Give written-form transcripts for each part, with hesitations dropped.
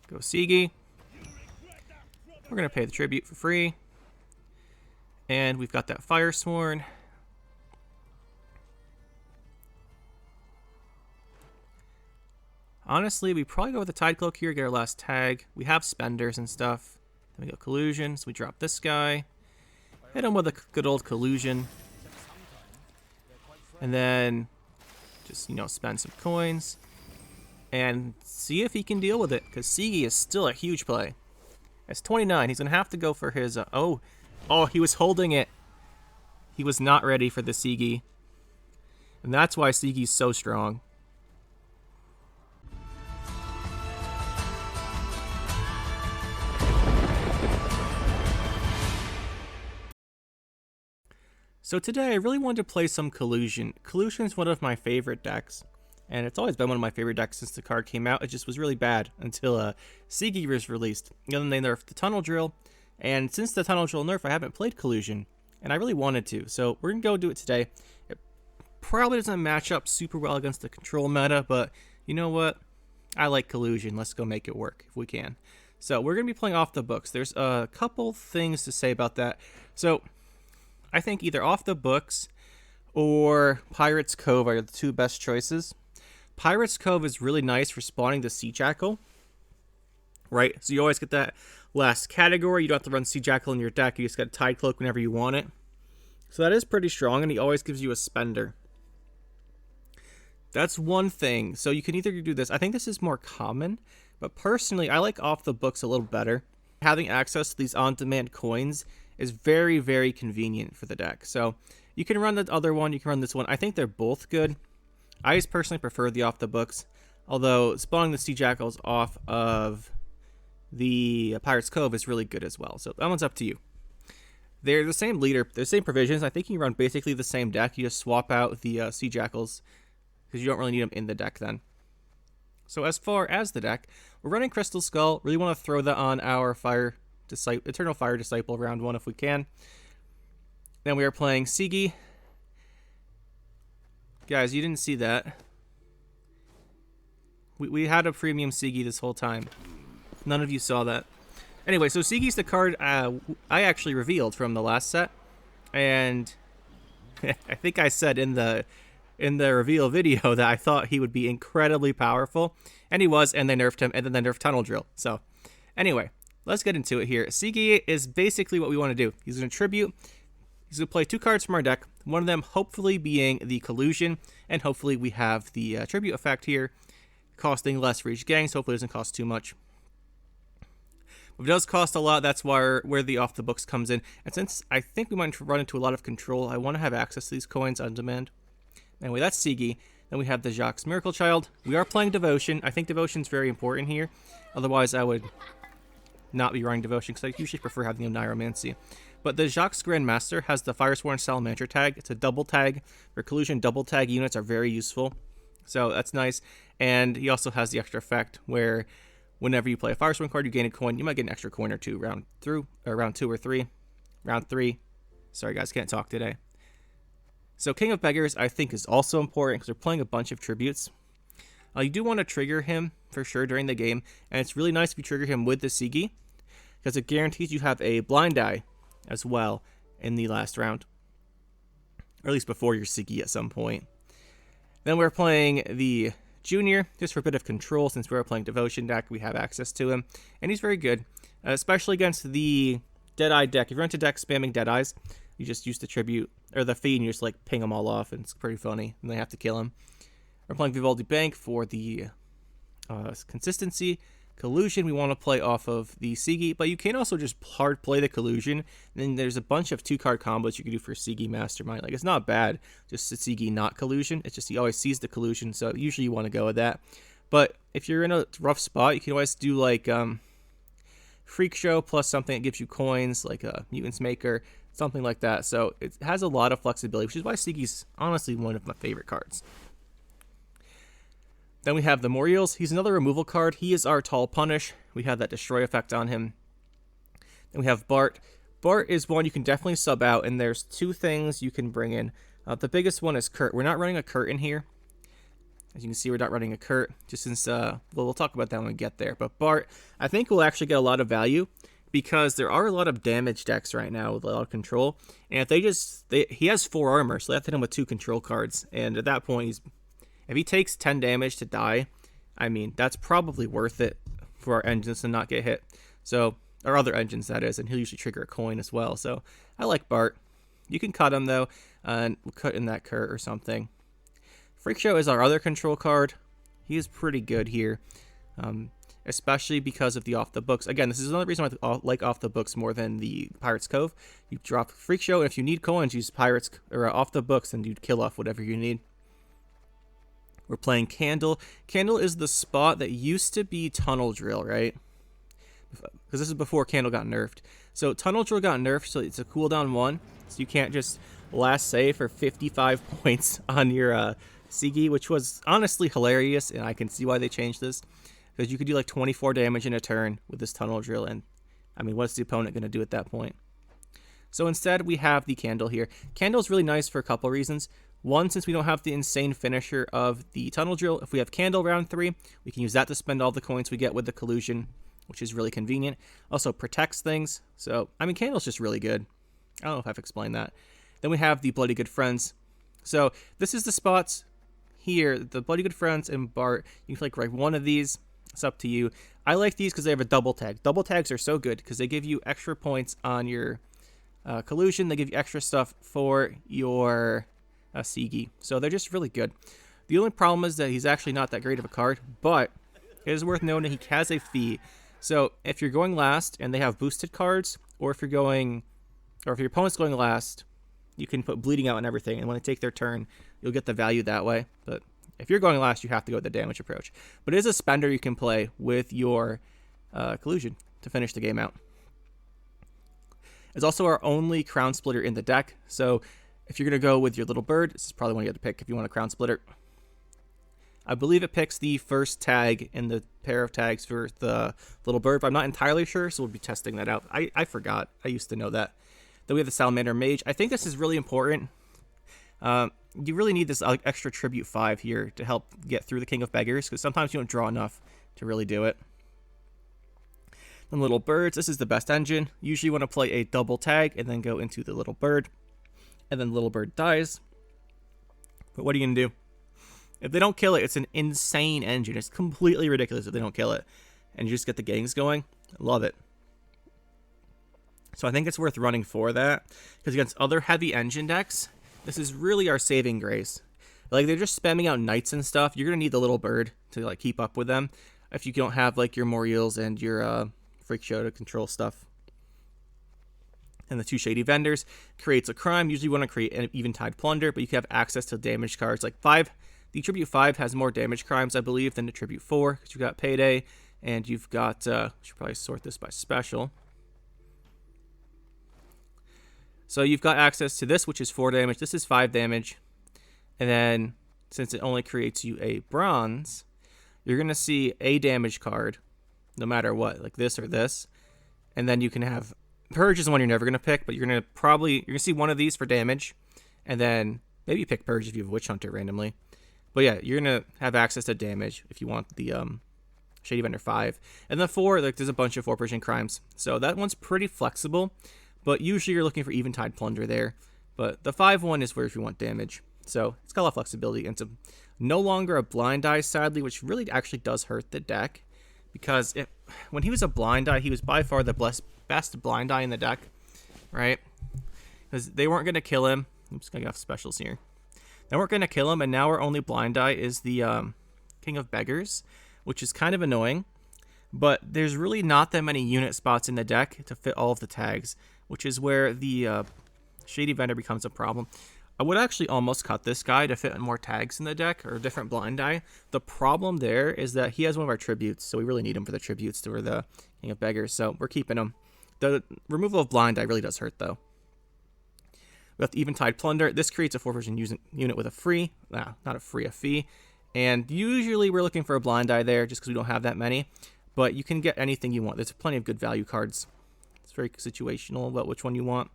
Go Sigi. We're going to pay the tribute for free. And we've got that Fire Sworn. Honestly, we probably go with the Tide Cloak here, get our last tag. We have spenders and stuff. Then we go Collusion, so we drop this guy. Hit him with a good old Collusion. And then just, spend some coins. And see if he can deal with it, because Sigi is still a huge play. It's 29. He's going to have to go for his... Oh, he was holding it. He was not ready for the Sigi. And that's why Sigi's so strong. So today I really wanted to play some Collusion. Collusion is one of my favorite decks. And it's always been one of my favorite decks since the card came out. It just was really bad until Sigi was released. And then they nerfed the Tunnel Drill. And since the Tunnel Drill nerf, I haven't played Collusion. And I really wanted to. So we're going to go do it today. It probably doesn't match up super well against the control meta. But you know what? I like Collusion. Let's go make it work if we can. So we're going to be playing off the books. There's a couple things to say about that. So I think either off the books or Pirate's Cove are the two best choices. Pirate's Cove is really nice for spawning the Sea Jackal, right? So you always get that last category. You don't have to run Sea Jackal in your deck. You just got a Tide Cloak whenever you want it. So that is pretty strong, and he always gives you a spender. That's one thing. So you can either do this. I think this is more common, but personally, I like off the books a little better. Having access to these on-demand coins is very, very convenient for the deck. So you can run the other one. You can run this one. I think they're both good. I just personally prefer the off the books, although spawning the Sea Jackals off of the Pirate's Cove is really good as well. So that one's up to you. They're the same leader, they're the same provisions. I think you run basically the same deck. You just swap out the Sea Jackals because you don't really need them in the deck then. So as far as the deck, we're running Crystal Skull. Really want to throw that on our Eternal Fire Disciple round 1 if we can. Then we are playing Sigi. Guys, you didn't see that. We had a premium Sigi this whole time. None of you saw that. Anyway, so Sigi's the card I actually revealed from the last set. And I think I said in the reveal video that I thought he would be incredibly powerful. And he was, and they nerfed him, and then they nerfed Tunnel Drill. So, anyway, let's get into it here. Sigi is basically what we want to do. He's going to tribute. He's going to play 2 cards from our deck, one of them hopefully being the Collusion, and hopefully we have the tribute effect here, costing less for each gang, so hopefully it doesn't cost too much. If it does cost a lot, that's where the off the books comes in, and since I think we might run into a lot of control, I want to have access to these coins on demand. Anyway, that's Sigi. Then we have the Jacques Miracle Child. We are playing Devotion. I think Devotion's very important here, otherwise I would not be running Devotion, because I usually prefer having the Neuromancy. But the Jacques Grandmaster has the Firesworn Salamander tag. It's a double tag. For Collusion, double tag units are very useful. So that's nice. And he also has the extra effect where whenever you play a Firesworn card, you gain a coin. You might get an extra coin or two round 2 or 3. Round 3. Sorry guys, can't talk today. So King of Beggars I think is also important because they're playing a bunch of tributes. You do want to trigger him for sure during the game. And it's really nice if you trigger him with the Sigi, because it guarantees you have a blind eye as well in the last round, or at least before your Sigi at some point. Then we're playing the Junior, just for a bit of control. Since we're playing Devotion deck, we have access to him, and he's very good, especially against the Deadeye deck. If you're into deck spamming Deadeyes, you just use the tribute, or the feed, and you just like ping them all off, and it's pretty funny, and they have to kill him. We're playing Vivaldi Bank for the consistency. Collusion, we want to play off of the Sigi, but you can also just hard play the Collusion. And then there's a bunch of 2-card combos you can do for Sigi Mastermind. Like, it's not bad, just Sigi not Collusion. It's just he always sees the Collusion, so usually you want to go with that. But if you're in a rough spot, you can always do like Freak Show plus something that gives you coins, like a Mutant's Maker, something like that. So it has a lot of flexibility, which is why Sigi's honestly one of my favorite cards. Then we have the Moriels. He's another removal card. He is our Tall Punish. We have that Destroy effect on him. Then we have Bart. Bart is one you can definitely sub out, and there's 2 things you can bring in. The biggest one is Kurt. We're not running a Kurt in here. As you can see, we're not running a Kurt, just since, well, we'll talk about that when we get there. But Bart, I think will actually get a lot of value, because there are a lot of damage decks right now with a lot of control. And if he has 4 armor, so they have to hit him with 2 control cards. And at that point, if he takes 10 damage to die, I mean, that's probably worth it for our engines to not get hit. So, or other engines, that is, and he'll usually trigger a coin as well. So, I like Bart. You can cut him, though, and we'll cut in that Kurt or something. Freak Show is our other control card. He is pretty good here, especially because of the off the books. Again, this is another reason why I like off the books more than the Pirate's Cove. You drop Freak Show, and if you need coins, use Pirates or off the books, and you kill off whatever you need. We're playing Candle. Candle is the spot that used to be Tunnel Drill, right? Because this is before Candle got nerfed. So Tunnel Drill got nerfed, so it's a cooldown 1. So you can't just last save for 55 points on your Sigi, which was honestly hilarious, and I can see why they changed this. Because you could do like 24 damage in a turn with this Tunnel Drill, and I mean, what's the opponent going to do at that point? So instead, we have the Candle here. Candle is really nice for a couple reasons. One, since we don't have the insane finisher of the Tunnel Drill, if we have Candle round 3, we can use that to spend all the coins we get with the Collusion, which is really convenient. Also protects things. So, I mean, Candle's just really good. I don't know if I've explained that. Then we have the Bloody Good Friends. So, this is the spots here, the Bloody Good Friends and Bart. You can like write one of these. It's up to you. I like these because they have a double tag. Double tags are so good because they give you extra points on your Collusion. They give you extra stuff for your Sigi. So they're just really good. The only problem is that he's actually not that great of a card, but it is worth noting he has a fee. So if you're going last and they have boosted cards, or if your opponent's going last, you can put Bleeding Out and everything, and when they take their turn, you'll get the value that way. But if you're going last, you have to go with the damage approach. But it is a spender you can play with your Collusion to finish the game out. It's also our only Crown Splitter in the deck, so if you're going to go with your Little Bird, this is probably one you have to pick if you want a Crown Splitter. I believe it picks the first tag in the pair of tags for the Little Bird, but I'm not entirely sure, so we'll be testing that out. I forgot. I used to know that. Then we have the Salamander Mage. I think this is really important. You really need this extra Tribute 5 here to help get through the King of Beggars, because sometimes you don't draw enough to really do it. Then Little Birds. This is the best engine. Usually you want to play a double tag and then go into the Little Bird. And then Little Bird dies. But what are you going to do? If they don't kill it, it's an insane engine. It's completely ridiculous if they don't kill it. And you just get the gangs going. I love it. So I think it's worth running for that. Because against other heavy engine decks, this is really our saving grace. Like, they're just spamming out knights and stuff. You're going to need the Little Bird to like keep up with them. If you don't have like your Moriels and your Freak Show to control stuff. And the 2 Shady Vendors creates a crime. Usually you want to create an Eventide Plunder, but you can have access to damage cards. Like 5, the Tribute 5 has more damage crimes, I believe, than the Tribute 4, because you've got Payday, and you've got, should probably sort this by special. So you've got access to this, which is 4 damage. This is 5 damage. And then, since it only creates you a bronze, you're going to see a damage card, no matter what, like this or this. And then you can have Purge is the one you're never going to pick, but you're going to see one of these for damage, and then maybe you pick Purge if you have Witch Hunter randomly. But yeah, you're going to have access to damage if you want the Shady Vendor 5. And the 4, like there's a bunch of 4 Persian crimes. So that one's pretty flexible, but usually you're looking for Eventide Plunder there. But the 5 one is where if you want damage. So it's got a lot of flexibility. And it's no longer a Blind Eye, sadly, which really actually does hurt the deck. Because when he was a Blind Eye, he was by far the best Blind Eye in the deck, right? Because they weren't going to kill him. I'm just going to get off specials here. They weren't going to kill him, and now our only Blind Eye is the King of Beggars, which is kind of annoying. But there's really not that many unit spots in the deck to fit all of the tags, which is where the Shady Vendor becomes a problem. I would actually almost cut this guy to fit more tags in the deck, or a different Blind Eye. The problem there is that he has one of our tributes, so we really need him for the tributes to the King of Beggars, so we're keeping him. The removal of Blind Eye really does hurt, though. We have the Eventide Plunder. This creates a 4-person unit with a free, not a free, a fee. And usually we're looking for a Blind Eye there, just because we don't have that many. But you can get anything you want. There's plenty of good value cards. It's very situational about which one you want.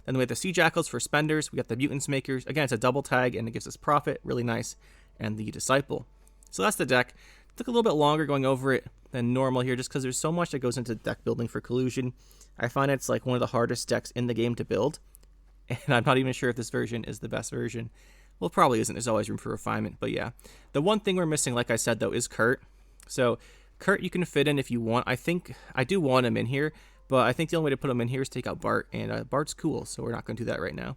Then we have the Sea Jackals for spenders. We got the Mutants Makers. Again, it's a double tag, and it gives us profit. Really nice. And the Disciple. So that's the deck. Took a little bit longer going over it than normal here just because there's so much that goes into deck building for Collusion. I find it's like one of the hardest decks in the game to build, and I'm not even sure if this version is the best version. Well, it probably isn't. There's always room for refinement, but yeah. The one thing we're missing, like I said, though, is Kurt. So Kurt you can fit in if you want. I think I do want him in here, but I think the only way to put him in here is take out Bart, and Bart's cool, so we're not going to do that right now.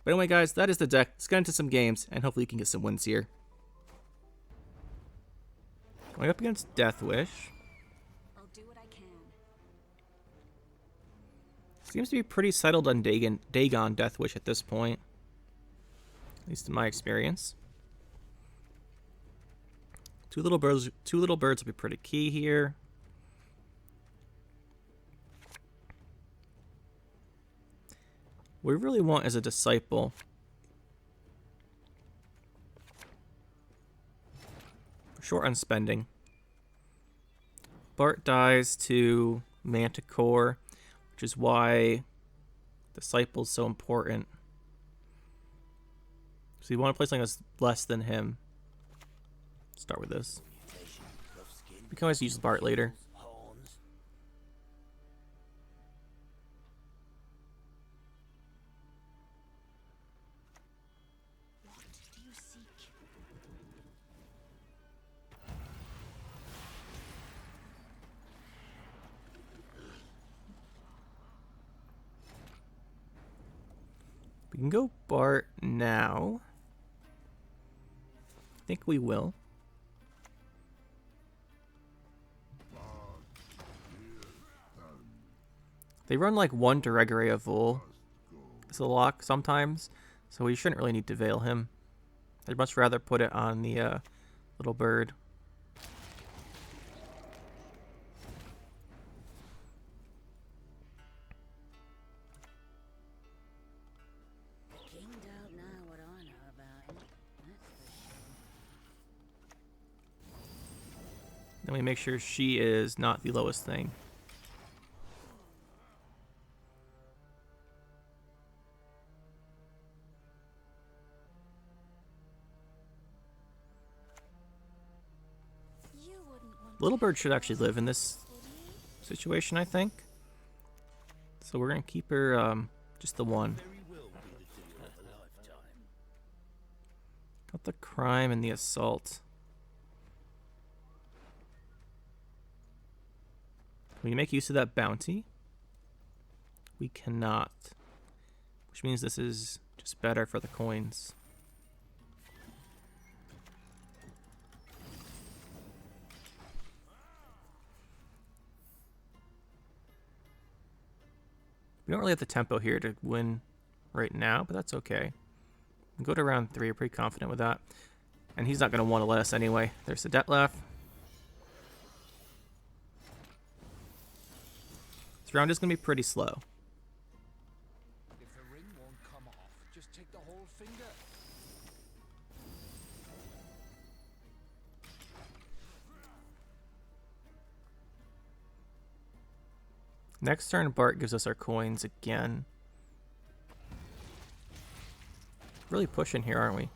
But anyway, guys, that is the deck. Let's get into some games, and hopefully you can get some wins here. Going up against Deathwish. I'll do what I can. Seems to be pretty settled on Dagon Deathwish at this point. At least in my experience. Two little birds will be pretty key here. What we really want is a disciple. Short on spending. Bart dies to Manticore, which is why Disciple's so important. So you want to play something that's less than him. Start with this. We can always use Bart later. We can go Bart now. I think we will. They run like one to Regaray of Vol. It's a lock sometimes, so we shouldn't really need to veil him. I'd much rather put it on the little bird. Then we make sure she is not the lowest thing. Little bird should actually live in this situation, I think. So we're gonna keep her just the one. Got the crime and the assault. Can we make use of that bounty? We cannot. Which means this is just better for the coins. We don't really have the tempo here to win right now, but that's okay. We'll go to round 3. We're pretty confident with that. And he's not going to want to let us anyway. There's the Detlef. This round is going to be pretty slow. If the ring won't come off, just take the whole finger. Next turn, Bart gives us our coins again. Really pushing here, aren't we?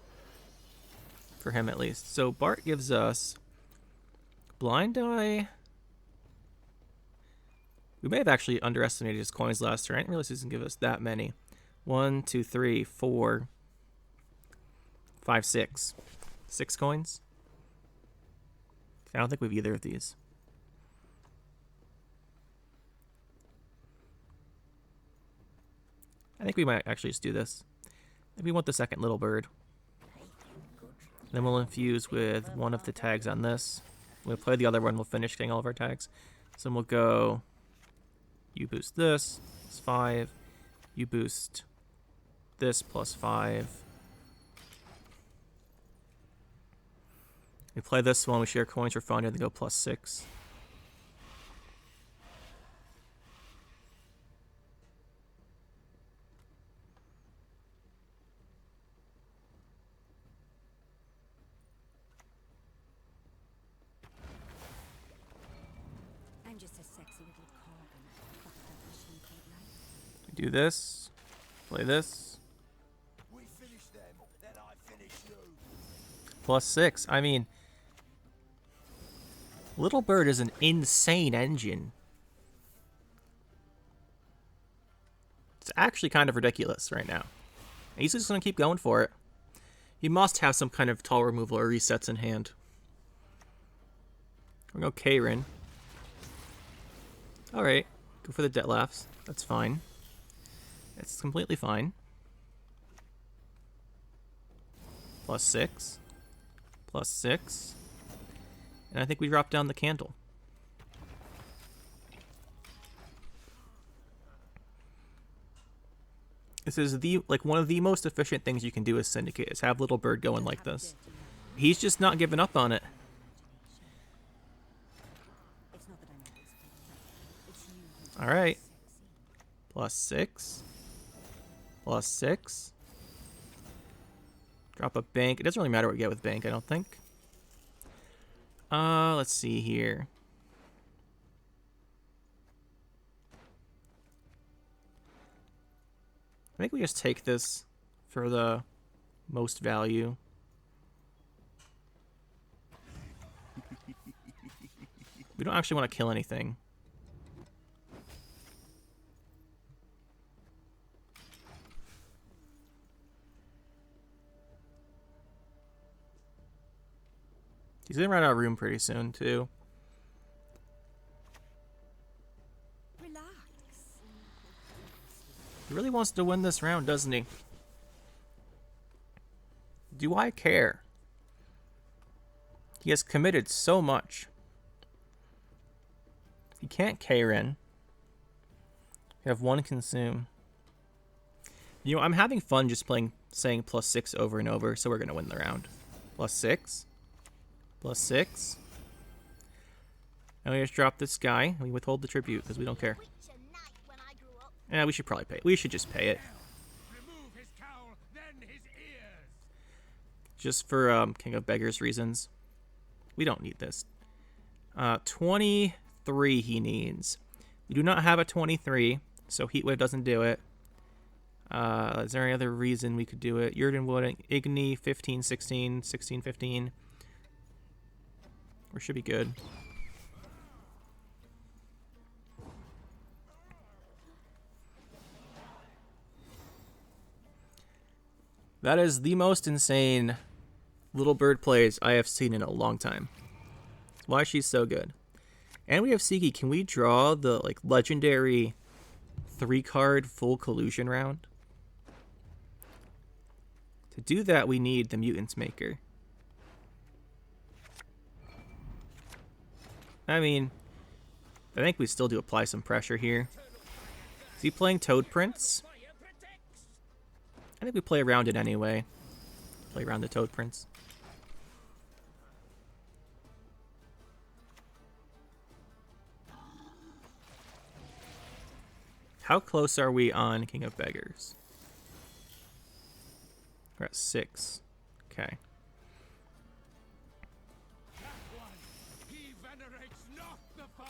For him, at least. So Bart gives us Blind Eye. We may have actually underestimated his coins last turn. I didn't realize he doesn't give us that many. 1, 2, 3, 4, 5, 6. 6 coins? I don't think we have either of these. I think we might actually just do this. Maybe we want the second little bird. Then we'll infuse with one of the tags on this. We'll play the other one. We'll finish getting all of our tags. So we'll go... You boost this, plus 5. You boost this, plus 5. We play this one. We share coins for fun. And then go plus 6. Do this, play this. We finish them, then I finish you. Plus 6. I mean, Little Bird is an insane engine. It's actually kind of ridiculous right now. He's just going to keep going for it. He must have some kind of tall removal or resets in hand. We're going to go Karen. Alright, go for the debt laughs. That's fine. It's completely fine. +6. +6. And I think we drop down the candle. This is one of the most efficient things you can do as Syndicate is have Little Bird going like this. He's just not giving up on it. Alright. +6. +6. Drop a bank. It doesn't really matter what we get with bank, I don't think. Let's see here. I think we just take this for the most value. We don't actually want to kill anything. He's gonna run out of room pretty soon, too. Relax. He really wants to win this round, doesn't he? Do I care? He has committed so much. He can't Karen. We have one consume. You know, I'm having fun just saying +6 over and over, so we're gonna win the round. +6. +6. And we just drop this guy. We withhold the tribute because we don't care. Yeah, we should probably pay it. We should just pay it. Remove his cowl, then his ears. Just for King of Beggars reasons. We don't need this. 23 he needs. We do not have a 23, so Heatwave doesn't do it. Is there any other reason we could do it? Yurden wouldn't. Igni, 15, 16, 16, 15. We should be good. That is the most insane Little Bird plays I have seen in a long time. That's why she's so good. And we have Sigi. Can we draw the legendary 3-card full Collusion round? To do that, we need the Mutant's Maker. I mean, I think we still do apply some pressure here. Is he playing Toad Prince? I think we play around it anyway. Play around the Toad Prince. How close are we on King of Beggars? We're at 6. Okay. He venerates not the fire.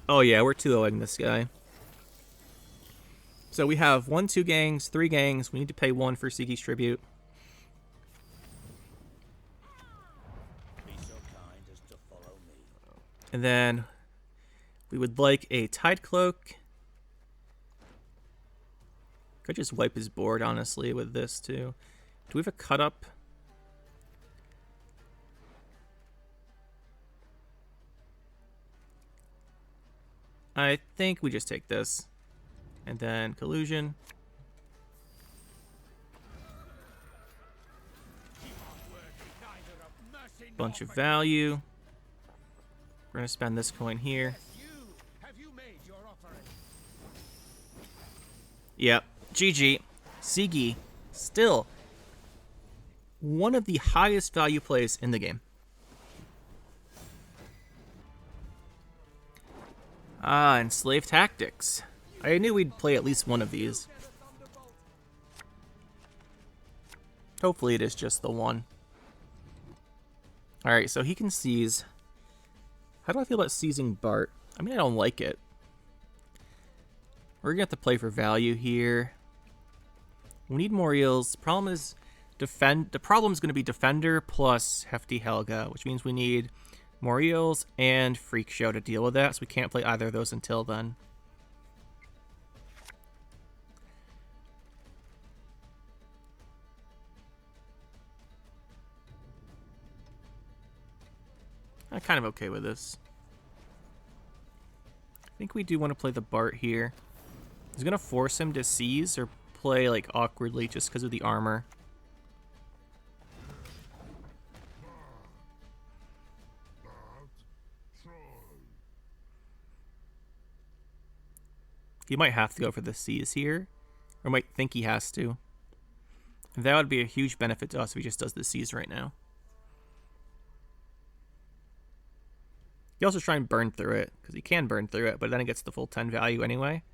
Oh yeah, we're 2-0ing this guy. So we have 1, 2 gangs, 3 gangs. We need to pay 1 for Sigi's tribute. Be so kind as to follow me. And then we would like a Tide Cloak. Could just wipe his board, honestly, with this, too. Do we have a cut up? I think we just take this. And then Collusion. Bunch of value. We're going to spend this coin here. Have you made your offering? Yep. GG. Sigi, still one of the highest value plays in the game. Enslave Tactics. I knew we'd play at least one of these. Hopefully it is just the one. Alright, so he can seize. How do I feel about seizing Bart? I mean, I don't like it. We're going to have to play for value here. We need more eels. The problem is the problem is going to be Defender plus Hefty Helga, which means we need more eels and Freak Show to deal with that, so we can't play either of those until then. I'm kind of okay with this. I think we do want to play the Bart here. He's going to force him to seize or play like awkwardly just because of the armor. He might have to go for the seize here, or might think he has to. That would be a huge benefit to us if he just does the seize right now. He also try and burn through it, because he can burn through it, but then it gets the full 10 value anyway.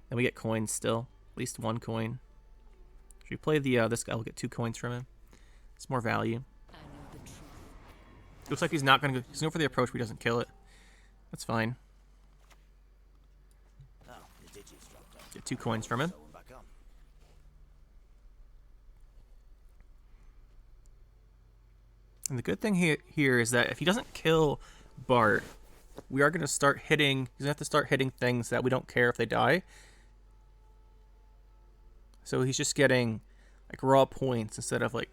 And we get coins still, at least 1 coin. If we play the this guy, we'll get 2 coins from him. It's more value. Looks like he's not going to go. He's going for the approach, but he doesn't kill it. That's fine. Oh, the digits dropped off. Get 2 coins from him. Throw 'em back on. And the good thing here is that if he doesn't kill Bart, we are going to start hitting. He's going to have to start hitting things that we don't care if they die. So he's just getting like raw points instead of like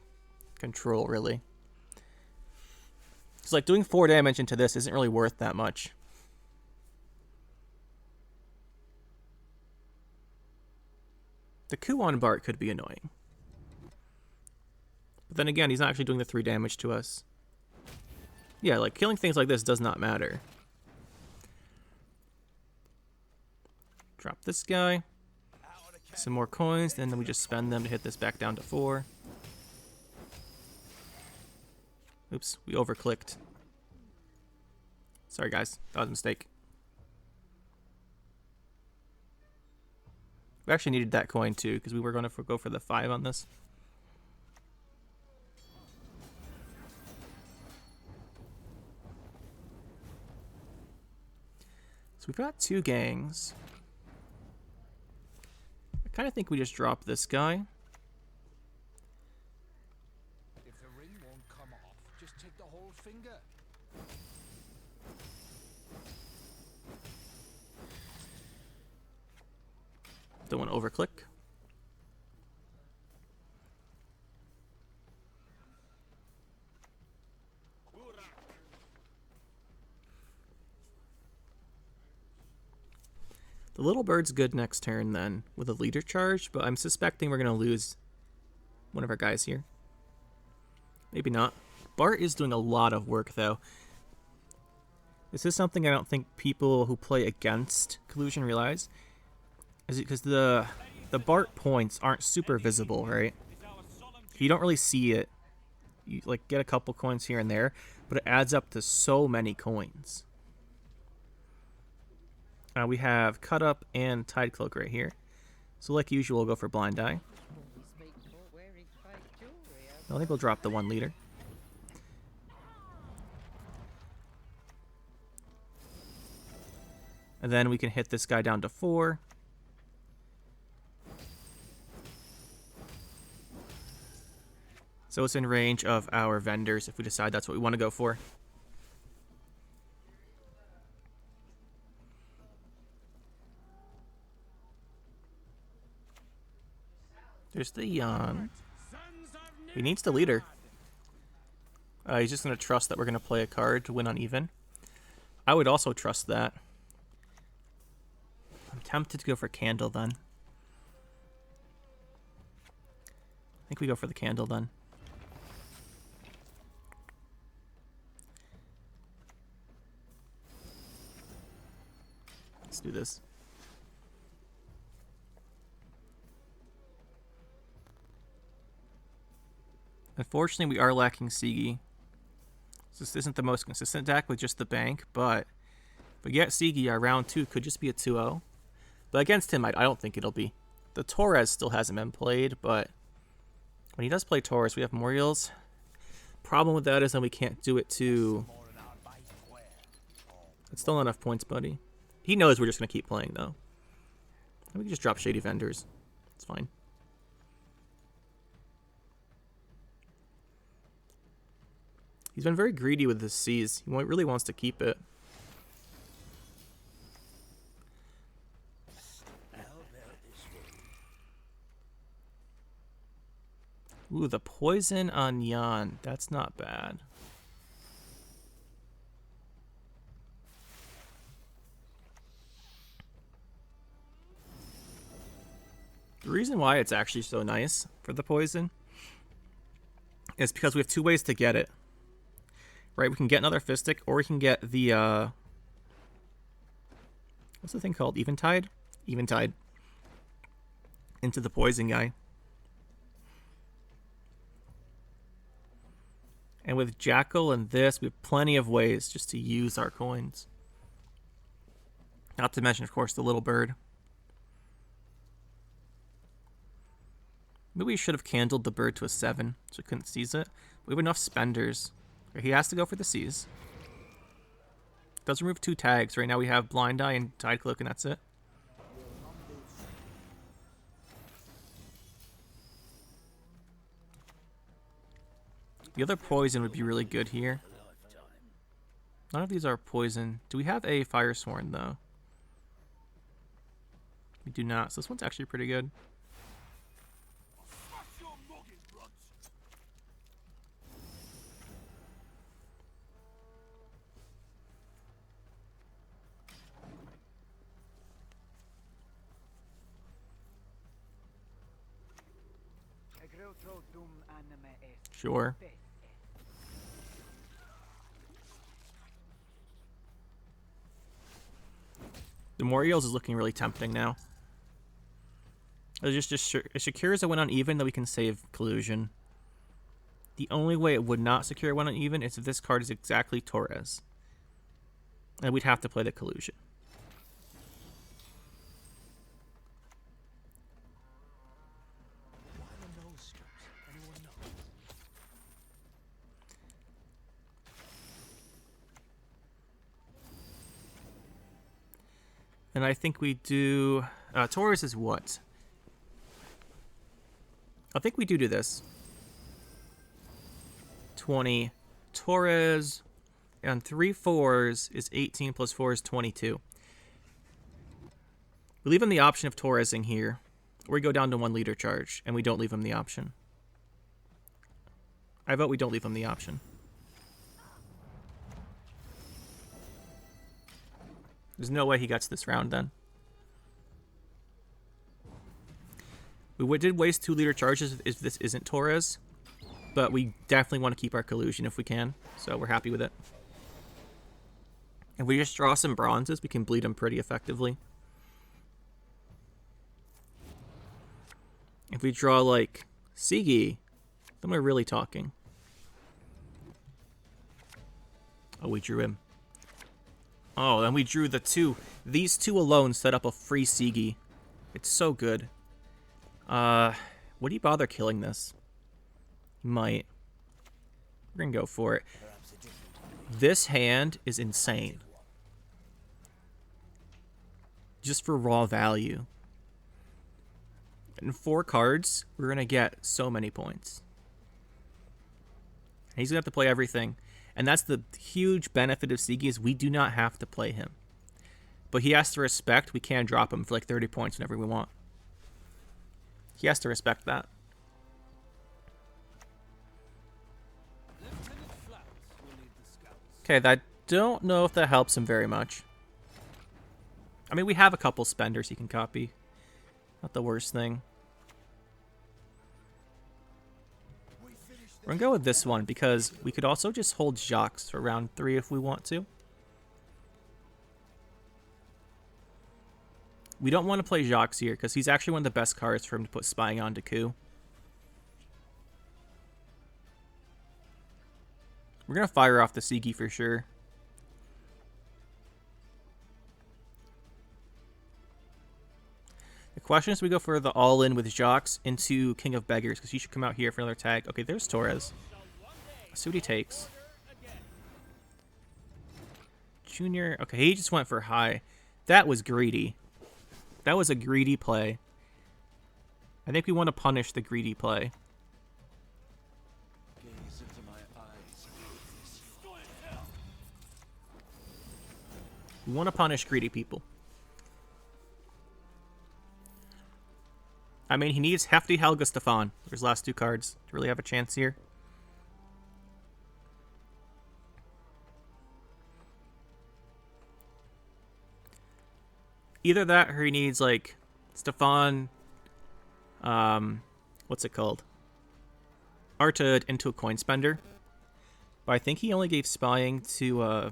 control, really. It's like doing 4 damage into this isn't really worth that much. The Kuon Bart could be annoying. But then again, he's not actually doing the 3 damage to us. Yeah, like killing things like this does not matter. Drop this guy. Some more coins, and then we just spend them to hit this back down to 4. Oops, we overclicked. Sorry guys, that was a mistake. We actually needed that coin too, because we were going to go for the 5 on this. So we've got 2 gangs. I kind of think we just drop this guy. If the ring won't come off, just take the whole finger. Don't want to overclick. The little bird's good next turn then with a leader charge, but I'm suspecting we're going to lose one of our guys here. Maybe not. Bart is doing a lot of work though. This is something I don't think people who play against Collusion realize. Is it because the Bart points aren't super visible, right? You don't really see it. You like get a couple coins here and there, but it adds up to so many coins. We have Cut Up and Tide Cloak right here. So like usual, we'll go for Blind Eye. I think we'll drop the 1 leader. And then we can hit this guy down to 4. So it's in range of our vendors if we decide that's what we want to go for. There's the Jan. He needs the leader. He's just going to trust that we're going to play a card to win on even. I would also trust that. I'm tempted to go for Candle then. I think we go for the Candle then. Let's do this. Unfortunately, we are lacking Sigi. This isn't the most consistent deck with just the bank, but if we get Sigi, our round 2 could just be a 2-0. But against him, I don't think it'll be. The Torres still hasn't been played, but when he does play Torres, we have Moriels. Problem with that is that we can't do it to... It's still not enough points, buddy. He knows we're just going to keep playing, though. We can just drop Shady Vendors. It's fine. He's been very greedy with his C's. He really wants to keep it. Ooh, the poison on Yan. That's not bad. The reason why it's actually so nice for the poison is because we have two ways to get it. Right, we can get another Fistic, or we can get the, what's the thing called? Eventide? Eventide. Into the poison guy. And with Jackal and this, we have plenty of ways just to use our coins. Not to mention, of course, the little bird. Maybe we should have candled the bird to a 7, so we couldn't seize it. We have enough spenders. He has to go for the C's. Does remove 2 tags. Right now we have Blind Eye and Tide Cloak, and that's it. The other poison would be really good here. None of these are poison. Do we have a Fire Sworn, though? We do not, so this one's actually pretty good. Sure. The Moriels is looking really tempting now. It's just Shakira's a win on even, that we can save Collusion. The only way it would not secure a win on even is if this card is exactly Torres. And we'd have to play the Collusion. And I think we do... Torres is what? I think we do this. 20. Torres and 3 4s is 18 plus 4 is 22. We leave him the option of Torresing here. Or we go down to 1 leader charge, and we don't leave him the option. I vote we don't leave him the option. There's no way he gets this round then. We did waste 2 leader charges if this isn't Torres, but we definitely want to keep our Collusion if we can, so we're happy with it. If we just draw some bronzes, we can bleed them pretty effectively. If we draw like Sigi, then we're really talking. Oh, we drew him. Oh, and we drew the 2. These 2 alone set up a free Sigi. It's so good. Would he bother killing this? He might. We're gonna go for it. This hand is insane. Just for raw value. In 4 cards, we're gonna get so many points. And he's gonna have to play everything. And that's the huge benefit of Sigi, is we do not have to play him. But he has to respect we can drop him for like 30 points whenever we want. He has to respect that. Okay, I don't know if that helps him very much. I mean, we have a couple spenders he can copy. Not the worst thing. We're going to go with this one because we could also just hold Jacques for round 3 if we want to. We don't want to play Jacques here because he's actually one of the best cards for him to put Spying on Deku. We're going to fire off the Sigi for sure. The question is, we go for the all-in with Jacques into King of Beggars because he should come out here for another tag. Okay, there's Torres. Let's see what he takes. Junior. Okay, he just went for high. That was greedy. That was a greedy play. I think we want to punish the greedy play. We want to punish greedy people. I mean, he needs Hefty Helga Stefan for his last 2 cards to really have a chance here. Either that or he needs, like, Stefan, what's it called? Artud into a coin spender. But I think he only gave spying to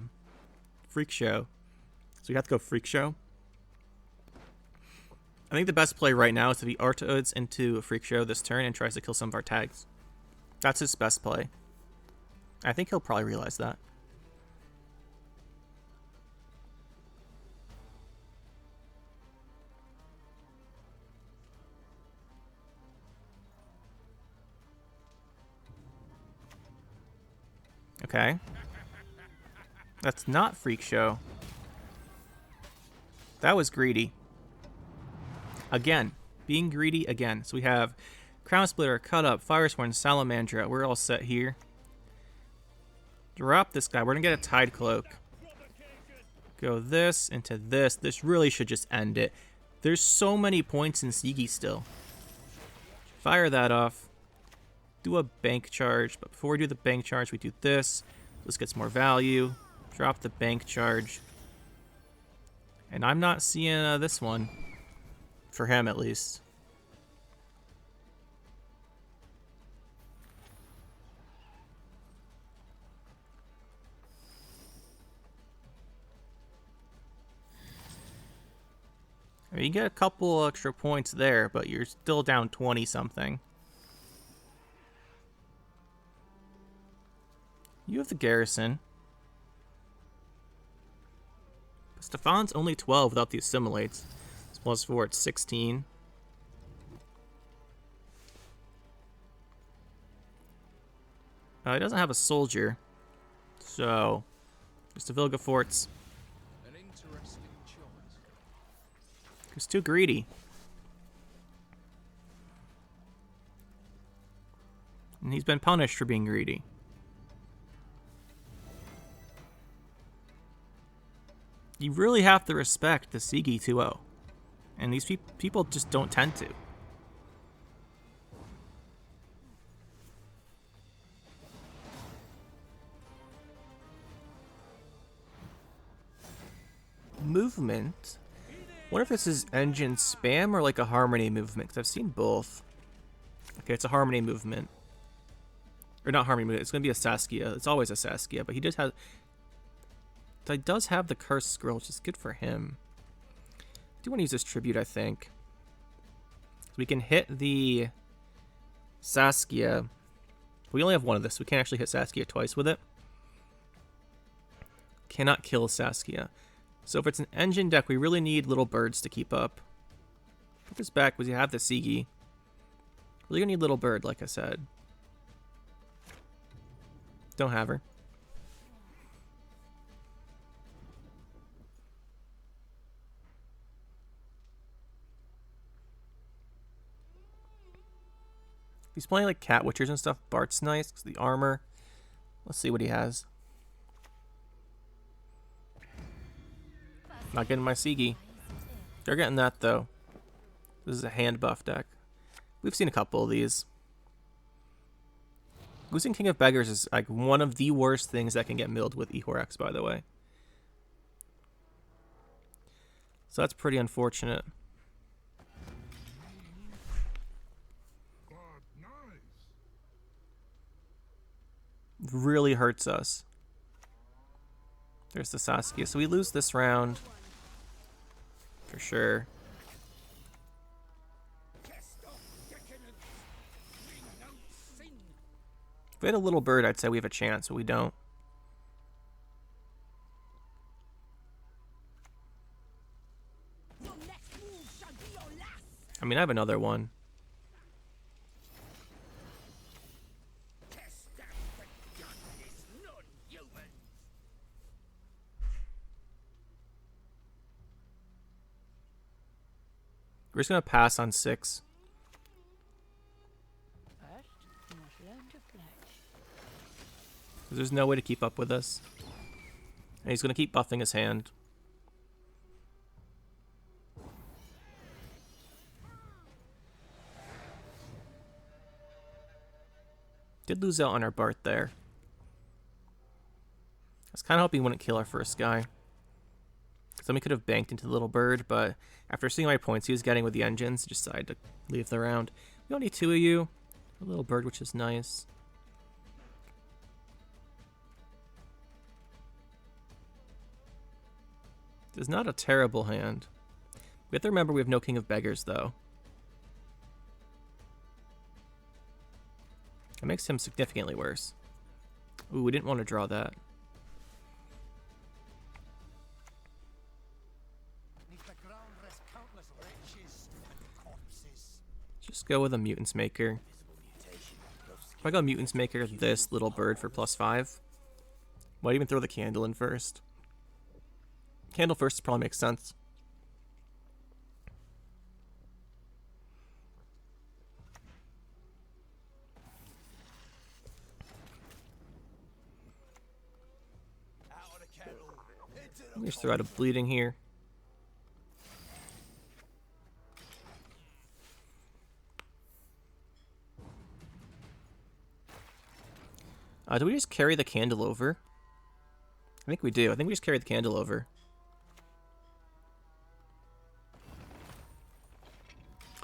Freak Show. So we have to go Freak Show. I think the best play right now is to be Artuds into a Freak Show this turn and tries to kill some of our tags. That's his best play. I think he'll probably realize that. Okay. That's not Freak Show. That was greedy. Again. Being greedy again. So we have Crown Splitter, Cut Up, Firesworn, Salamandra. We're all set here. Drop this guy. We're going to get a Tide Cloak. Go this into this. This really should just end it. There's so many points in Sigi still. Fire that off. Do a bank charge, but before we do the bank charge, we do this. This gets more value. Drop the bank charge. And I'm not seeing this one. For him, at least. I mean, you get a couple extra points there, but you're still down 20-something. You have the Garrison. But Stefan's only 12 without the Assimilates. It's +4, it's 16. He doesn't have a soldier. So, just a Vilga Forts. An interesting choice. He's too greedy. And he's been punished for being greedy. You really have to respect the Sigi 2-0. And these people just don't tend to. Movement? What if this is engine spam or like a harmony movement? Because I've seen both. Okay, it's a harmony movement. Or not harmony movement, it's going to be a Saskia. It's always a Saskia, but he does have the Cursed Scroll, which is good for him. I do want to use this tribute, I think. So we can hit the Saskia. We only have one of this. So we can't actually hit Saskia twice with it. Cannot kill Saskia. So if it's an engine deck, we really need little birds to keep up. Put this back because you have the Sigi. Really gonna need little bird, like I said. Don't have her. He's playing like Cat Witchers and stuff. Bart's nice because the armor. Let's see what he has. Not getting my Sigi. They're getting that though. This is a hand buff deck. We've seen a couple of these. Losing King of Beggars is like one of the worst things that can get milled with Ehorax, by the way. So that's pretty unfortunate. Really hurts us. There's the Saskia. So we lose this round. For sure. If we had a little bird, I'd say we have a chance, but we don't. I mean, I have another one. We're just going to pass on 6. First, you must learn to fletch. There's no way to keep up with this. And he's going to keep buffing his hand. Did lose out on our Bart there. I was kind of hoping he wouldn't kill our first guy. Because then we could have banked into the little bird, but after seeing my points he was getting with the engines, decided to leave the round. We only need 2 of you. A little bird, which is nice. It's not a terrible hand. We have to remember we have no King of Beggars, though. That makes him significantly worse. Ooh, we didn't want to draw that. Just go with a Mutants Maker. If I go Mutants Maker, this little bird for +5. Might even throw the candle in first. Candle first probably makes sense. Let me just throw out a bleeding here. Do we just carry the candle over? I think we do. I think we just carry the candle over.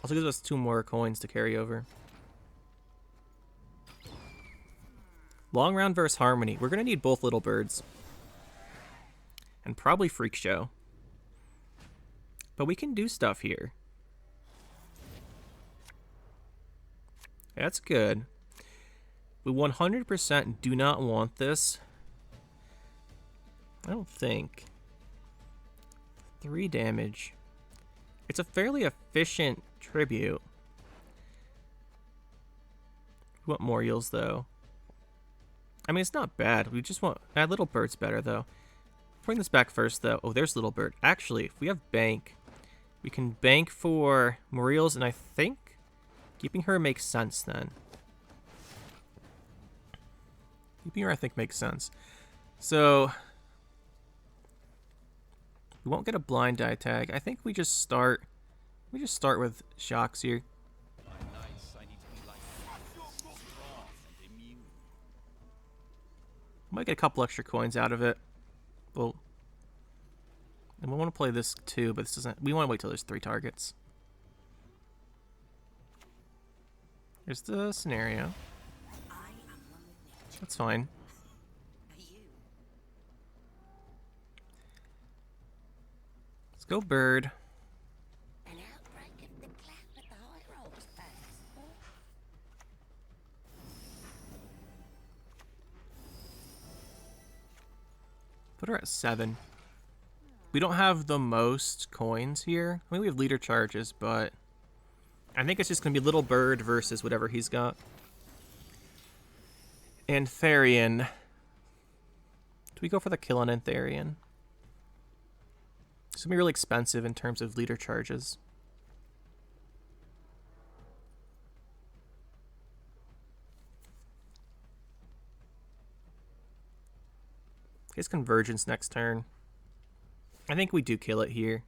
Also gives us 2 more coins to carry over. Long round versus Harmony. We're going to need both little birds. And probably Freak Show. But we can do stuff here. That's good. We 100% do not want this. I don't think. 3 damage. It's a fairly efficient tribute. We want more eels, though. I mean, it's not bad. We just want... Little Bird's better, though. Bring this back first, though. Oh, there's Little Bird. Actually, if we have Bank, we can bank for more eels, and I think keeping her makes sense, then. Keeping her, I think, makes sense. So... we won't get a blind die tag. I think we just start... we just start with shocks here. Might get a couple extra coins out of it. Well, and we want to play this too, but this doesn't. We want to wait till there's 3 targets. Here's the scenario. That's fine. Let's go bird. Put her at 7. We don't have the most coins here. I mean, we have leader charges, but I think it's just going to be Little Bird versus whatever he's got. Antharian. Do we go for the kill on Antharian? It's going to be really expensive in terms of leader charges. His Convergence next turn. I think we do kill it here.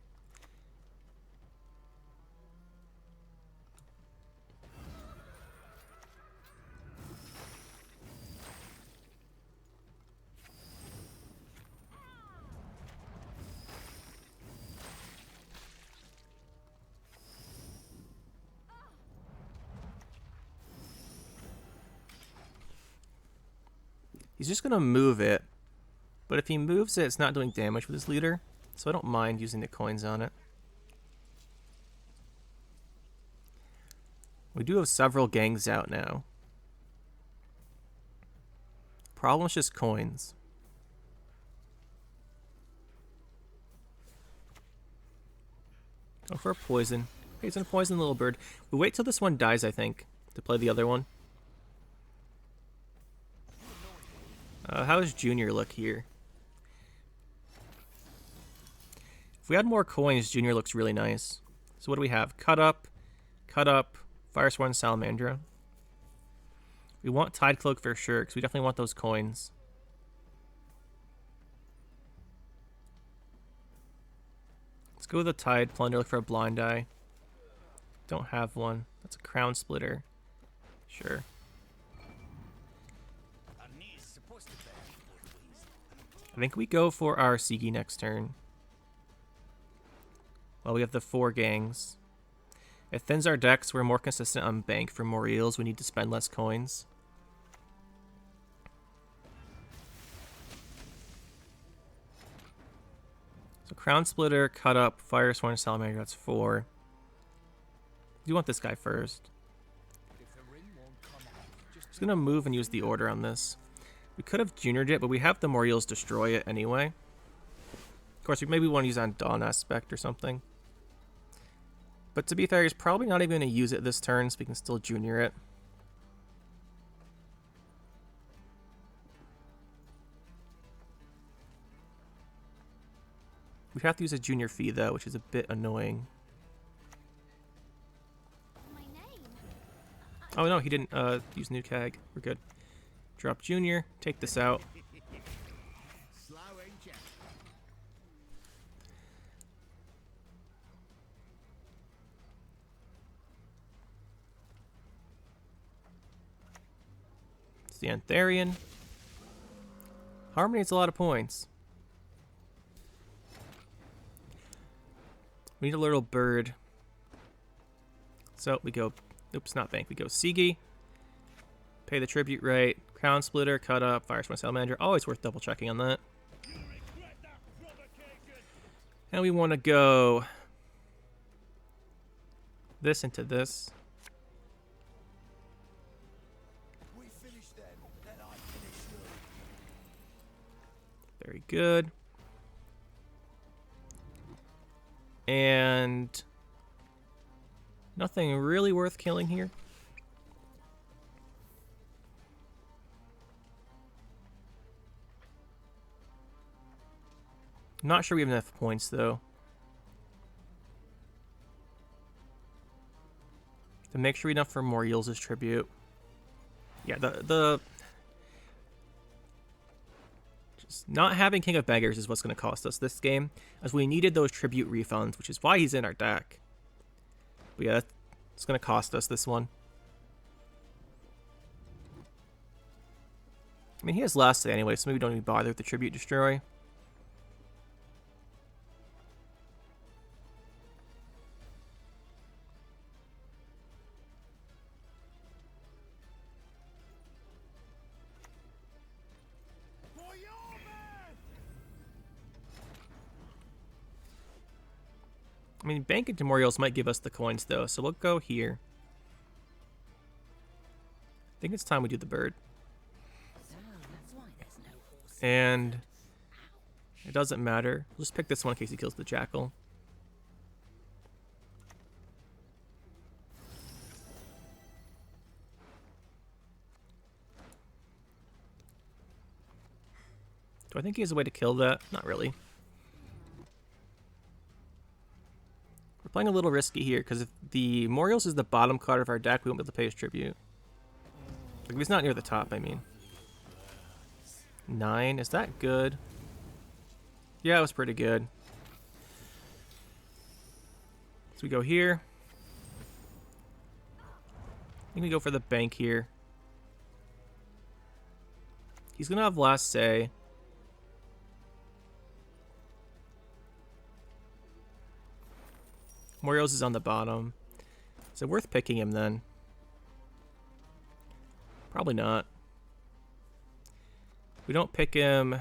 He's just going to move it. But if he moves it, it's not doing damage with his leader, so I don't mind using the coins on it. We do have several gangs out now. Problem is just coins. Go for a poison. Okay, he's gonna poison the Little Bird. We wait till this one dies, I think, to play the other one. How does Junior look here? If we had more coins, Junior looks really nice. So what do we have? Cut Up, Firesworn, Salamandra. We want Tide Cloak for sure, because we definitely want those coins. Let's go with a Tide Plunder, look for a Blind Eye. Don't have one. That's a Crown Splitter. Sure. I think we go for our Sigi next turn. Well, we have the 4 gangs. It thins our decks. We're more consistent on bank for more eels. We need to spend less coins. So Crown Splitter, Cut Up, Firesworn, Salamander, that's 4. You want this guy first. Just gonna move and use the order on this. We could have juniored it, but we have the Moriels destroy it anyway. Of course, we maybe want to use on Dawn Aspect or something. But to be fair, he's probably not even going to use it this turn, so we can still junior it. We have to use a junior fee, though, which is a bit annoying. Oh, no, he didn't use new CAG. We're good. Drop junior, take this out. It's the Antharian. Harmony needs a lot of points. We need a little bird. So we go, oops, not bank. We go Sigi. Pay the tribute right. Crown Splitter, Cut Up, Firesworn Salamander. Always worth double checking on that. And we want to go this into this. We finish them, then I finish you. Very good. And nothing really worth killing here. I'm not sure we have enough points, though. To make sure we have enough for more Eels as tribute. Yeah, just not having King of Beggars is what's going to cost us this game, as we needed those tribute refunds, which is why he's in our deck. But yeah, it's going to cost us this one. I mean, he has last say anyway, so maybe don't even bother with the tribute destroy. I mean, Bank into Moriels might give us the coins, though, so we'll go here. I think it's time we do the bird. And it doesn't matter. We'll just pick this one in case he kills the Jackal. Do I think he has a way to kill that? Not really. We're playing a little risky here, because if the Moriels is the bottom card of our deck, we won't be able to pay his tribute. Like, if he's not near the top, I mean. 9, is that good? Yeah, it was pretty good. So we go here. I think we go for the bank here. He's gonna have last say. Morios is on the bottom. Is it worth picking him then? Probably not. If we don't pick him,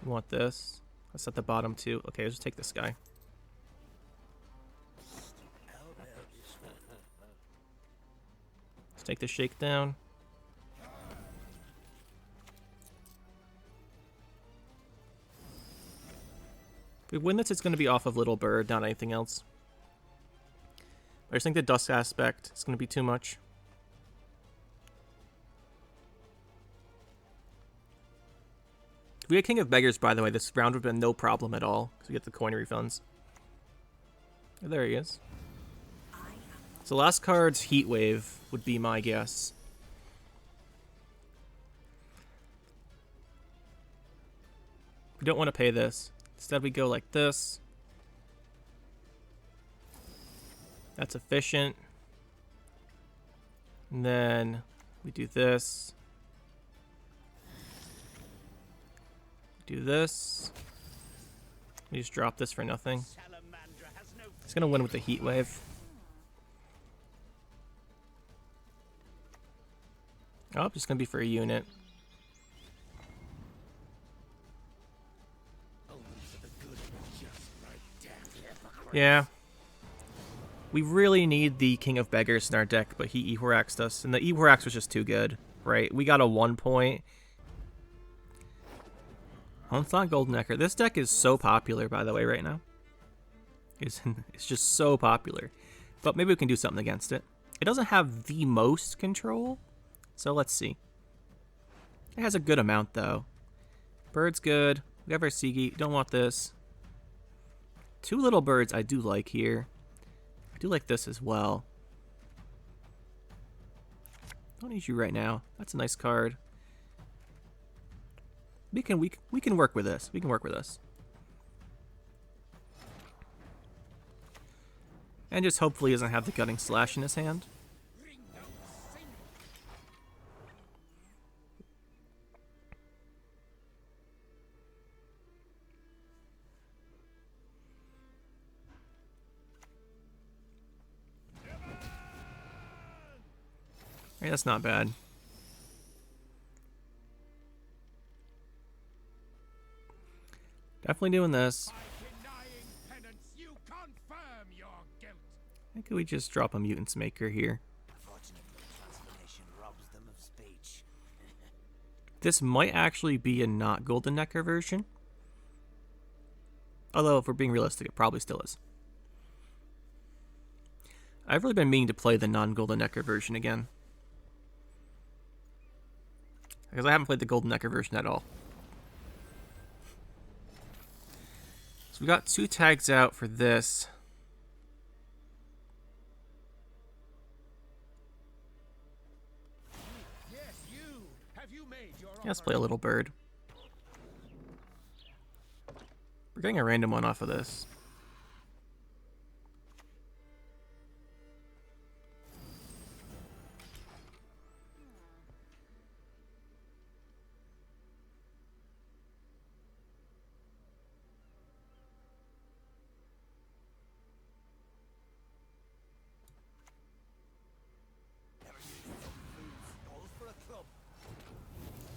we want this. That's at the bottom too. Okay, let's just take this guy. Let's take the shakedown. If we win this, it's going to be off of Little Bird, not anything else. I just think the Dusk Aspect is going to be too much. If we had King of Beggars, by the way, this round would have been no problem at all, because we get the coin refunds. Oh, there he is. So last card's Heat Wave would be my guess. We don't want to pay this. Instead, we go like this. That's efficient. And then we do this. Do this. We just drop this for nothing. Salamandra has no He's gonna win with the heat wave. Oh, just gonna be for a unit. Yeah. We really need the King of Beggars in our deck, but he E-Horaxed us, and the E-Horax was just too good, right? We got a 1 point. Onslaught Golden Nekkar. This deck is so popular, by the way, right now. It's just so popular. But maybe we can do something against it. It doesn't have the most control, so let's see. It has a good amount, though. Bird's good. We have our Sigi. Don't want this. 2 little birds I do like here. I do like this as well. Don't need you right now. That's a nice card. We can work with this. We can work with this. And just hopefully he doesn't have the Gutting Slash in his hand. Hey, that's not bad. Definitely doing this. I think we just drop a Mutant's Maker here. Unfortunately, transformation robs them of speech. This might actually be a not Golden Nekkar version. Although, if we're being realistic, it probably still is. I've really been meaning to play the non-Golden Nekkar version again. Because I haven't played the Golden Nekkar version at all. So we got 2 tags out for this. Yeah, let's play a little bird. We're getting a random one off of this.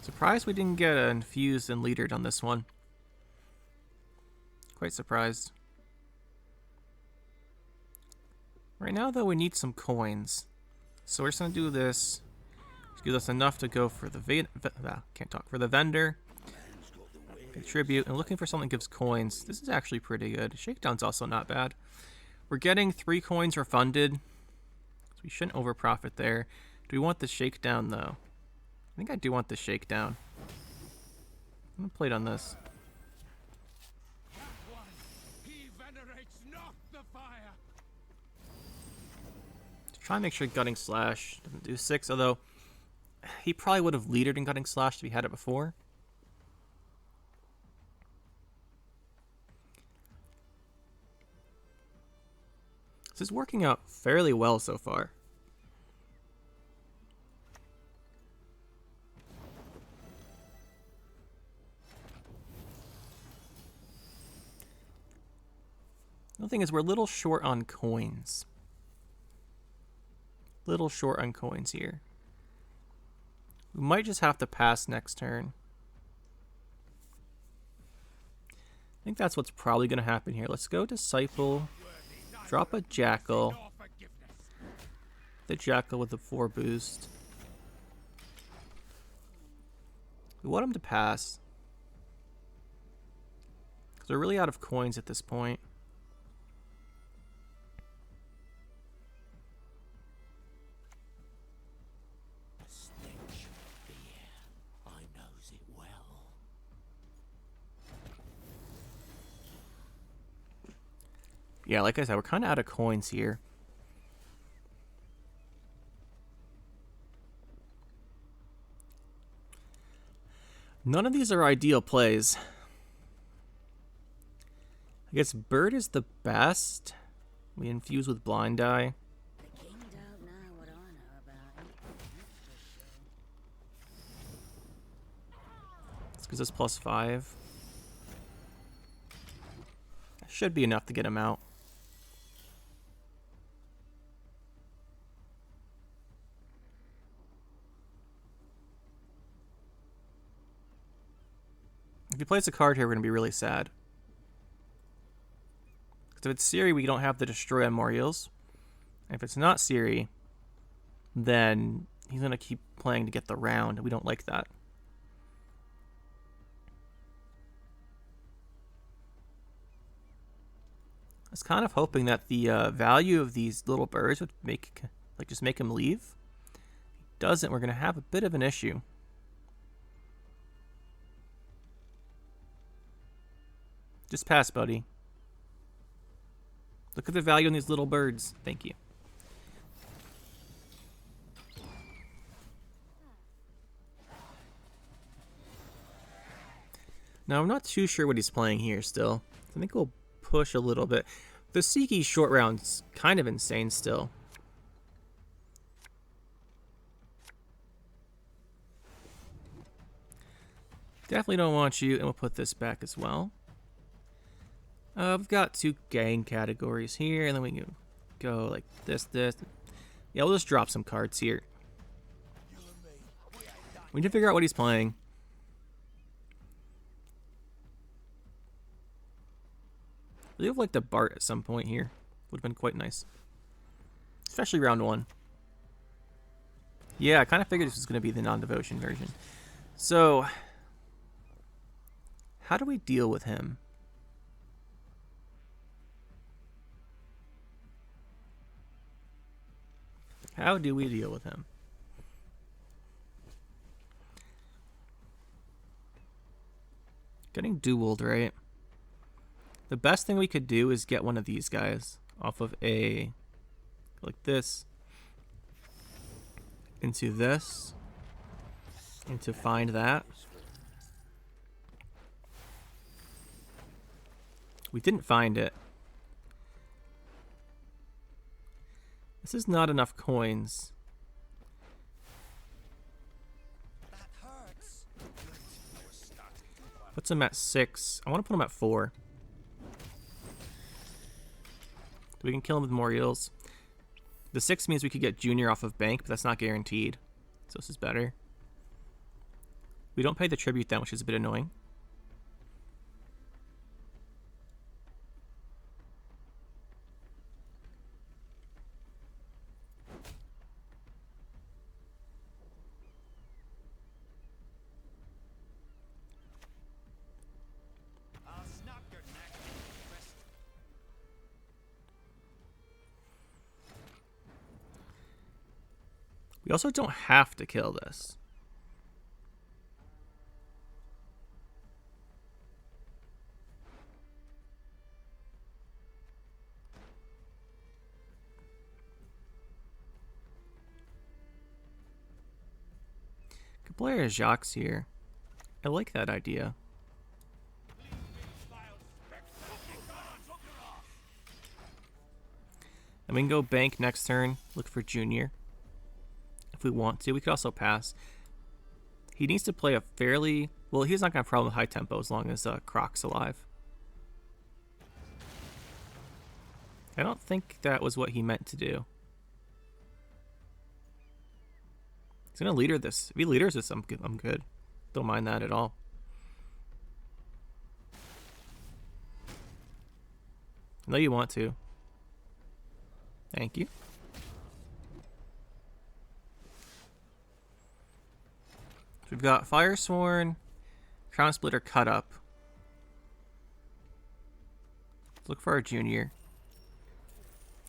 Surprised we didn't get infused and leadered on this one. Quite surprised. Right now, though, we need some coins. So we're just gonna do this. Give us enough to go for the for the vendor. Contribute and looking for something that gives coins. This is actually pretty good. Shakedown's also not bad. We're getting 3 coins refunded, so we shouldn't over profit there. Do we want the shakedown though? I think I do want the shakedown. I'm gonna play it on this. Try and make sure Gutting Slash doesn't do 6, although he probably would have leadered in Gutting Slash if he had it before. This is working out fairly well so far. The thing is, we're a little short on coins. Little short on coins here. We might just have to pass next turn. I think that's what's probably going to happen here. Let's go Disciple. Drop a Jackal. The Jackal with the 4 boost. We want him to pass. Because we're really out of coins at this point. Yeah, like I said, we're kind of out of coins here. None of these are ideal plays. I guess Bird is the best. We infuse with Blind Eye. The king don't know what I know about him. This gives us +5. Should be enough to get him out. If he plays a card here, we're going to be really sad. Because if it's Siri, we don't have to destroy on more heals. And if it's not Siri, then he's going to keep playing to get the round. We don't like that. I was kind of hoping that the value of these little birds would just make him leave. If he doesn't, we're going to have a bit of an issue. Just pass, buddy. Look at the value in these little birds. Thank you. Now, I'm not too sure what he's playing here still. I think we'll push a little bit. The Siki short round's kind of insane still. Definitely don't want you, and we'll put this back as well. We've got 2 gang categories here, and then we can go like this. Yeah, we'll just drop some cards here. We need to figure out what he's playing. We have like the Bart at some point here. Would have been quite nice. Especially round 1. Yeah, I kind of figured this was going to be the non-devotion version. So, how do we deal with him? How do we deal with him? Getting dueled, right? The best thing we could do is get one of these guys off of a, like this, into this, and to find that. We didn't find it. This is not enough coins. Puts him at 6. I want to put him at 4. We can kill him with more heals. The 6 means we could get Junior off of Bank, but that's not guaranteed. So this is better. We don't pay the tribute then, which is a bit annoying. We also don't have to kill this. Could play our Jacques here. I like that idea. And we can go Bank next turn, look for Junior. If we want to. We could also pass. He needs to play a fairly... Well, he's not going to have a problem with high tempo as long as Croc's alive. I don't think that was what he meant to do. He's going to leader this. If he leaders this, I'm good. Don't mind that at all. I know you want to. Thank you. We've got Firesworn, Crown Splitter, Cut Up. Let's look for our Junior.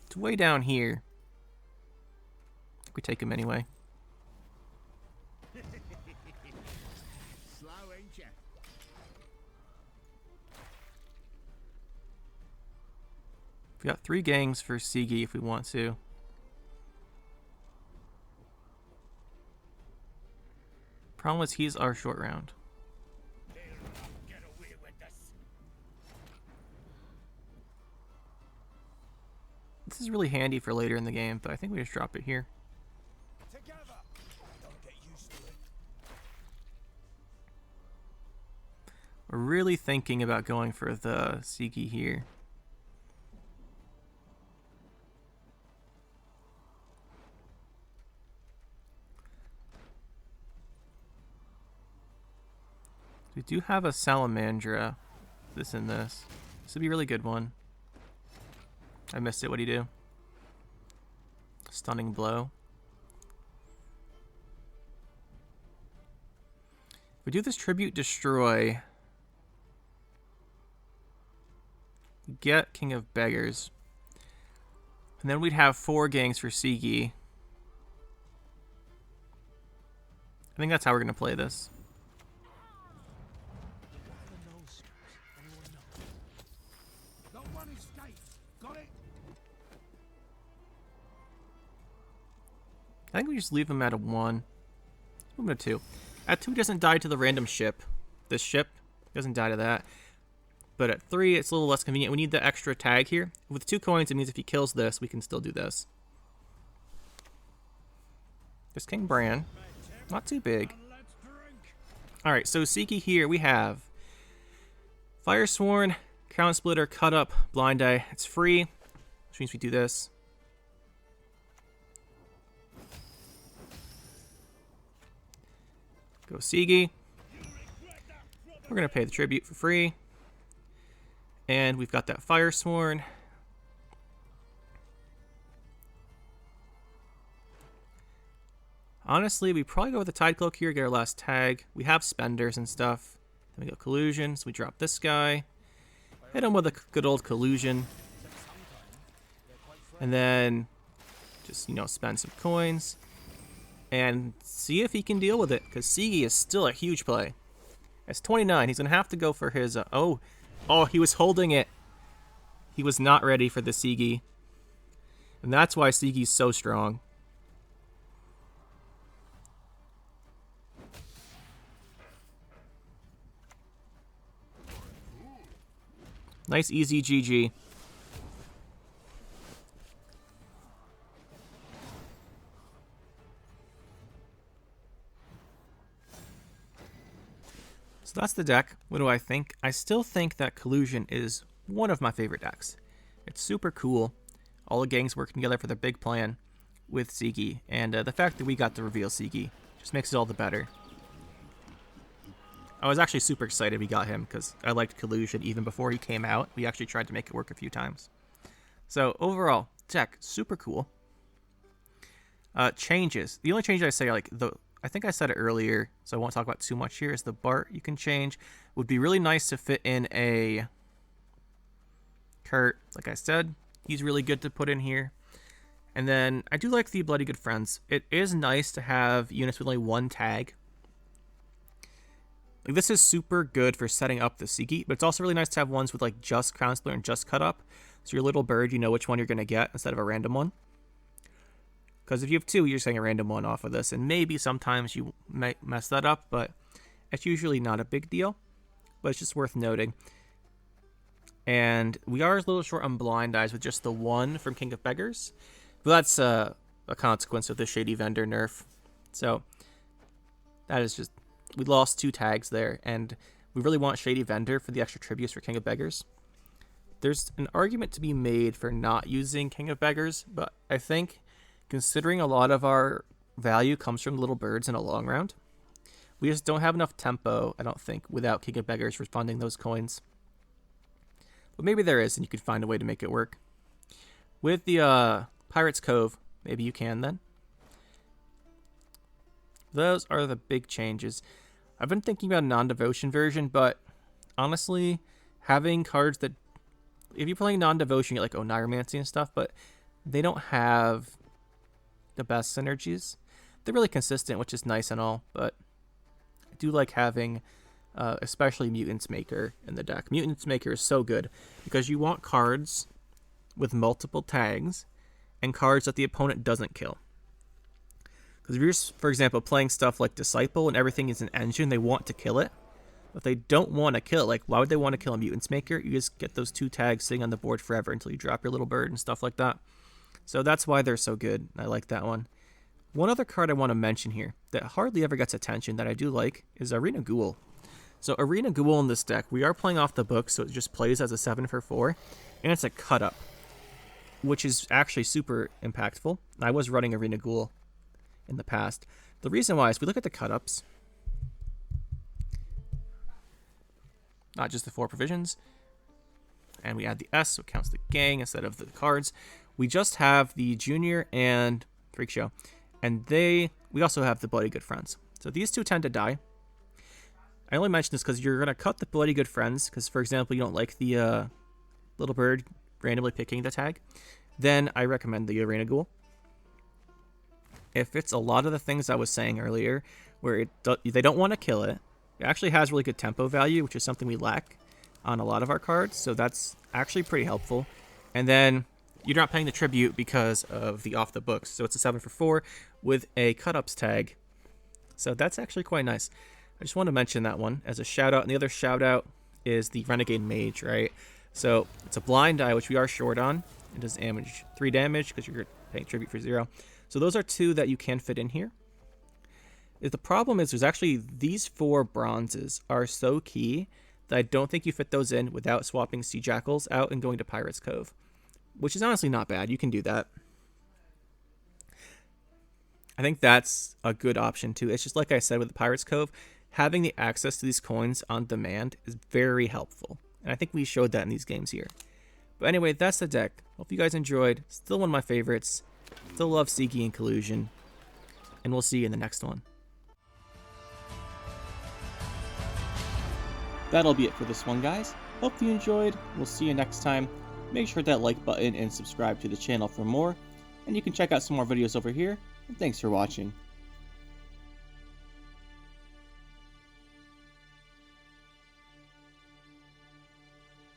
It's way down here. We take him anyway. Slow, ain't ya? We've got 3 gangs for Sigi if we want to. Problem is, he's our short round. Get away with this. This is really handy for later in the game, but I think we just drop it here. Together. Don't get used to it. We're really thinking about going for the Sigi here. We do have a Salamandra. This and this. This would be a really good one. I missed it. What do you do? Stunning blow. If we do this tribute destroy, we get King of Beggars. And then we'd have 4 gangs for Sigi. I think that's how we're going to play this. I think we just leave him at a 1. Move him to 2. At 2, he doesn't die to the random ship. This ship doesn't die to that. But at 3, it's a little less convenient. We need the extra tag here. With 2 coins, it means if he kills this, we can still do this. There's King Bran. Not too big. Alright, so Sigi here, we have Firesworn, Crown Splitter, Cut Up, Blind Eye. It's free, which means we do this. Go Sigi. We're going to pay the tribute for free. And we've got that Firesworn. Honestly, we probably go with the Tide Cloak here, get our last tag. We have spenders and stuff. Then we go Collusion, so we drop this guy. Hit him with a good old Collusion. And then just, you know, spend some coins. And see if he can deal with it, because Sigi is still a huge play. It's 29. He's going to have to go for his... Oh, he was holding it. He was not ready for the Sigi. And that's why Sigi's so strong. Nice, easy GG. So that's the deck. What do I think? I still think that Collusion is one of my favorite decks. It's super cool. All the gangs working together for the big plan with Sigi. And the fact that we got to reveal Sigi just makes it all the better. I was actually super excited we got him because I liked Collusion even before he came out. We actually tried to make it work a few times. So overall, deck, super cool. Changes. The only change I say, I think I said it earlier, so I won't talk about too much here, is the Bart you can change. Would be really nice to fit in a Kurt. Like I said, he's really good to put in here. And then I do like the Bloody Good Friends. It is nice to have units with only 1 tag. Like, this is super good for setting up the Sigi, but it's also really nice to have ones with like just Crown Splitter and just Cut Up. So your little bird, you know which one you're going to get instead of a random one. Because if you have 2, you're just getting a random one off of this. And maybe sometimes you might mess that up, but it's usually not a big deal. But it's just worth noting. And we are a little short on Blind Eyes with just the 1 from King of Beggars. But that's a consequence of the Shady Vendor nerf. So that is just... We lost 2 tags there, and we really want Shady Vendor for the extra tributes for King of Beggars. There's an argument to be made for not using King of Beggars, but I think considering a lot of our value comes from little birds in a long round, we just don't have enough tempo, I don't think, without King of Beggars refunding those coins. But maybe there is, and you could find a way to make it work. With the Pirate's Cove, maybe you can then. Those are the big changes. I've been thinking about a non-devotion version, but honestly, having cards that... If you're playing non-devotion, you get like Oniromancy and stuff, but they don't have the best synergies. They're really consistent, which is nice and all, but I do like having especially Mutant's Maker in the deck. Mutant's Maker is so good because you want cards with multiple tags and cards that the opponent doesn't kill. Because if you're, for example, playing stuff like Disciple and everything is an engine, they want to kill it. But if they don't want to kill it, like, why would they want to kill a Mutant's Maker? You just get those 2 tags sitting on the board forever until you drop your little bird and stuff like that. So that's why they're so good. I like that one. One other card I want to mention here that hardly ever gets attention that I do like is Arena Ghoul. So Arena Ghoul in this deck, we are playing off the book, so it just plays as a 7 for 4, and it's a Cut Up, which is actually super impactful. I was running Arena Ghoul in the past. The reason why is we look at the Cut Ups. not just the 4 provisions. And we add the S, so it counts the gang instead of the cards. We just have the Junior and Freak Show. And we also have the Bloody Good Friends. So these 2 tend to die. I only mention this because you're going to cut the Bloody Good Friends, because, for example, you don't like the little bird randomly picking the tag. Then I recommend the Arena Ghoul. If it's a lot of the things I was saying earlier, where they don't want to kill it, it actually has really good tempo value, which is something we lack on a lot of our cards, so that's actually pretty helpful. And then you're not paying the tribute because of the off the books, so it's a 7 for 4 with a cut-ups tag. So that's actually quite nice. I just want to mention that one as a shout out. And the other shout out is the Renegade Mage, right? So it's a blind die, which we are short on. It does 3 damage because you're paying tribute for 0. So those are 2 that you can fit in here. The problem is there's actually these 4 bronzes are so key that I don't think you fit those in without swapping Sea Jackals out and going to Pirate's Cove, which is honestly not bad. You can do that. I think that's a good option too. It's just like I said with the Pirate's Cove, having the access to these coins on demand is very helpful. And I think we showed that in these games here. But anyway, that's the deck. Hope you guys enjoyed. Still one of my favorites. Still love Sigi and Collusion. And we'll see you in the next one. That'll be it for this one, guys. Hope you enjoyed. We'll see you next time. Make sure to hit that like button and subscribe to the channel for more. And you can check out some more videos over here. And thanks for watching.